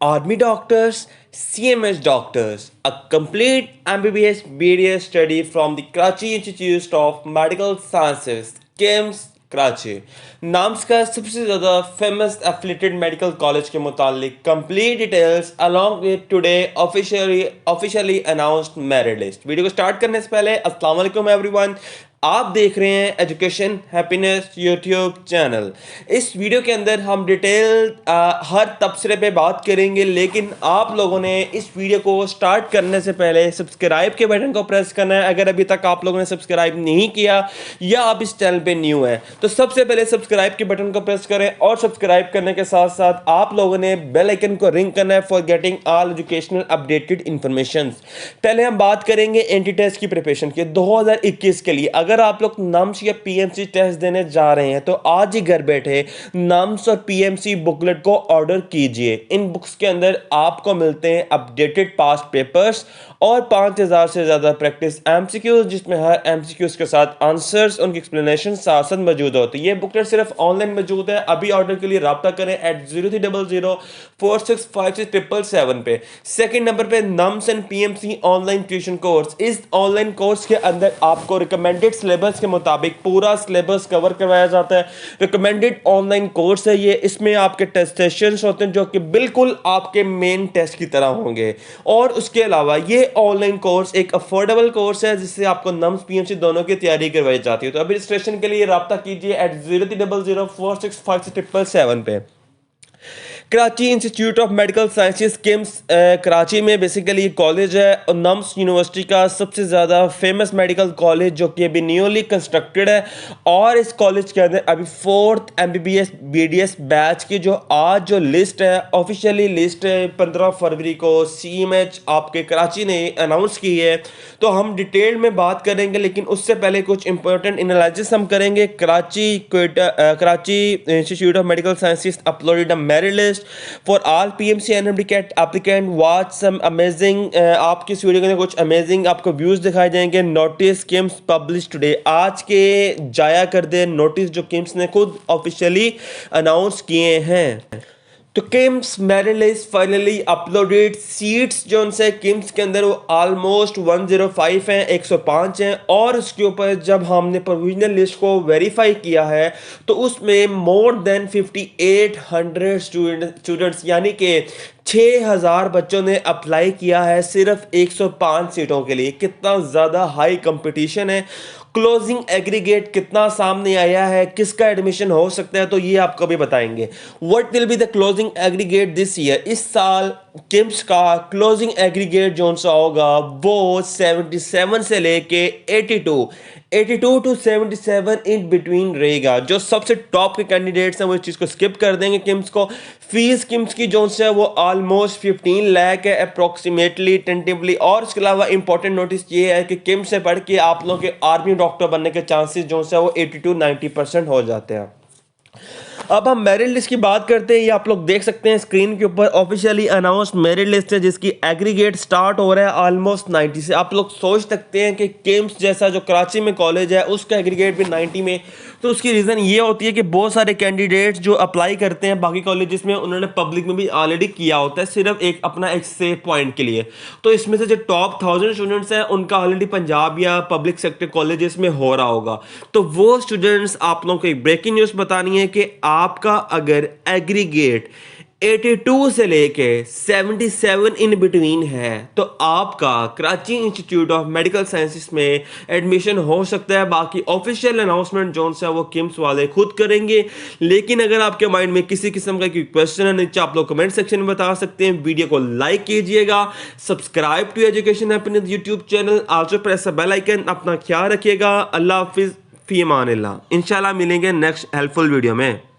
Army doctors, CMS doctors, a complete MBBS BDS study from the Karachi Institute of Medical Sciences, KIMS, Karachi नाम्स का सबसे ज़्यादा famous affiliated medical college के मुतालिक complete details along with today officially announced merit list. Video को start करने से पहले अस्सलाम वालेकुम एवरीवन, आप देख रहे हैं एजुकेशन हैप्पीनेस यूट्यूब चैनल। इस वीडियो के अंदर हम डिटेल हर तबसरे पे बात करेंगे, लेकिन आप लोगों ने इस वीडियो को स्टार्ट करने से पहले सब्सक्राइब के बटन को प्रेस करना है। अगर अभी तक आप लोगों ने सब्सक्राइब नहीं किया या आप इस चैनल पे न्यू हैं तो सबसे पहले सब्सक्राइब के बटन को प्रेस करें और सब्सक्राइब करने के साथ साथ आप लोगों ने बेल आइकन को रिंग करना है for getting all educational updated information. पहले हम बात करेंगे एंटी टेस्ट की प्रिपरेशन के 2021 के लिए। अगर आप लोग नम्स या पीएमसी टेस्ट देने जा रहे हैं तो आज ही घर बैठे नम्स और पीएमसी बुकलेट को ऑर्डर कीजिए। इन बुक्स के अंदर आपको मिलते हैं अपडेटेड पास्ट पेपर्स और 5000 से ज्यादा प्रैक्टिस एमसीक्यूज, जिसमें हर एमसीक्यूज के साथ आंसर्स, उनकी एक्सप्लेनेशन साथ साथ मौजूद होती है। ये बुकलेट सिर्फ ऑनलाइन मौजूद है। अभी ऑर्डर के लिए राब्ता करें at 0300465677 पे। सेकंड नंबर पे nums and PMC online tuition course. इस ऑनलाइन कोर्स के अंदर आपको रिकमेंडेड सिलेबस के मुताबिक पूरा सिलेबस कवर करवाया जाता है। रिकमेंडेड ऑनलाइन कोर्स है ये। इसमें आपके टेस्ट सेशंस होते हैं जो कि बिल्कुल आपके मेन टेस्ट की तरह होंगे। और उसके अलावा ये ऑनलाइन कोर्स एक अफोर्डेबल कोर्स है जिससे आपको नम्स पीएमसी दोनों की तैयारी करवाई जाती है। तो अभी रजिस्ट्रेशन के लिए राब्ता कीजिए at 0300465677 पे। Karachi institute of medical sciences KIMS Karachi में बेसिकली कॉलेज है और नम्स यूनिवर्सिटी का सबसे ज़्यादा फेमस मेडिकल कॉलेज जो कि अभी न्यूली कंस्ट्रक्टेड है। और इस कॉलेज के अंदर अभी 4th MBBS BDS बैच की जो लिस्ट है, ऑफिशियली लिस्ट है 15 फरवरी को CMH आपके कराची ने अनाउंस की है। तो हम डिटेल में बात करेंगे, लेकिन उससे पहले कुछ इंपॉर्टेंट एनालिसिस हम करेंगे। Karachi institute of medical sciences uploaded a merit list for all PMC NMDCAT applicant. watch some amazing आपकी इस वीडियो के अंदर कुछ अमेजिंग आपको व्यूज दिखाए जाएंगे। नोटिस किम्स पब्लिश टुडे, आज के जाया कर दे नोटिस जो किम्स ने खुद ऑफिशियली अनाउंस किए हैं। तो KIMS merit list finally uploaded. Seats जो उनसे किम्स के अंदर वो ऑलमोस्ट 105 हैं, 105 हैं। और उसके ऊपर जब हमने प्रोविजनल लिस्ट को वेरीफाई किया है तो उसमें मोर देन 5800 स्टूडेंट्स यानी कि 6000 बच्चों ने अप्लाई किया है सिर्फ 105 सीटों के लिए। कितना ज़्यादा हाई कंपटीशन है। क्लोजिंग एग्रीगेट कितना सामने आया है, किसका एडमिशन हो सकता है, तो ये आपको भी बताएंगे। What will be the closing aggregate this year. इस साल किम्स का क्लोजिंग एग्रीगेट जो सा होगा वो 77 से लेके 82 टू 77 इन बिटवीन रहेगा। जो सबसे टॉप के कैंडिडेट्स हैं वो इस चीज़ को स्किप कर देंगे। किम्स को फीस किम्स की जो है वो ऑलमोस्ट 15 लाख है अप्रोक्सीमेटली टेंटिवली। और इसके अलावा इंपॉर्टेंट नोटिस ये है कि किम्स से पढ़ के आप लोगों के आर्मी डॉक्टर बनने के चांसेस जो है वो 80-90% हो जाते हैं। अब हम मेरिट लिस्ट की बात करते हैं। ये आप लोग देख सकते हैं स्क्रीन के ऊपर ऑफिशियली अनाउंस्ड मेरिट लिस्ट है जिसकी एग्रीगेट स्टार्ट हो रहा है ऑलमोस्ट 90 से। आप लोग सोच सकते हैं कि किम्स जैसा जो कराची में कॉलेज है उसका एग्रीगेट भी 90 में। तो उसकी रीज़न ये होती है कि बहुत सारे कैंडिडेट्स जो अप्लाई करते हैं बाकी कॉलेजेस में उन्होंने पब्लिक में भी ऑलरेडी किया होता है सिर्फ एक सेफ पॉइंट के लिए। तो इसमें से जो टॉप 1000 स्टूडेंट्स हैं उनका ऑलरेडी पंजाब या पब्लिक सेक्टर कॉलेजेस में हो रहा होगा। तो वो स्टूडेंट्स आप लोगों को एक ब्रेकिंग न्यूज़ बतानी है कि आपका अगर एग्रीगेट 82 से लेके 77 इन बिटवीन है तो आपका Karachi institute of medical sciences में एडमिशन हो सकता है। बाकी ऑफिशियल अनाउंसमेंट जो है वो किम्स वाले खुद करेंगे। लेकिन अगर आपके माइंड में किसी किस्म का कोई क्वेश्चन है नीचे आप लोग कमेंट सेक्शन में बता सकते हैं। वीडियो को लाइक कीजिएगा, subscribe to Education Happiness YouTube channel, also press the bell icon. अपना ख्याल रखिएगा। अल्लाह हाफिज, फी अमान अल्लाह। इंशाल्लाह मिलेंगे नेक्स्ट हेल्पफुल वीडियो में।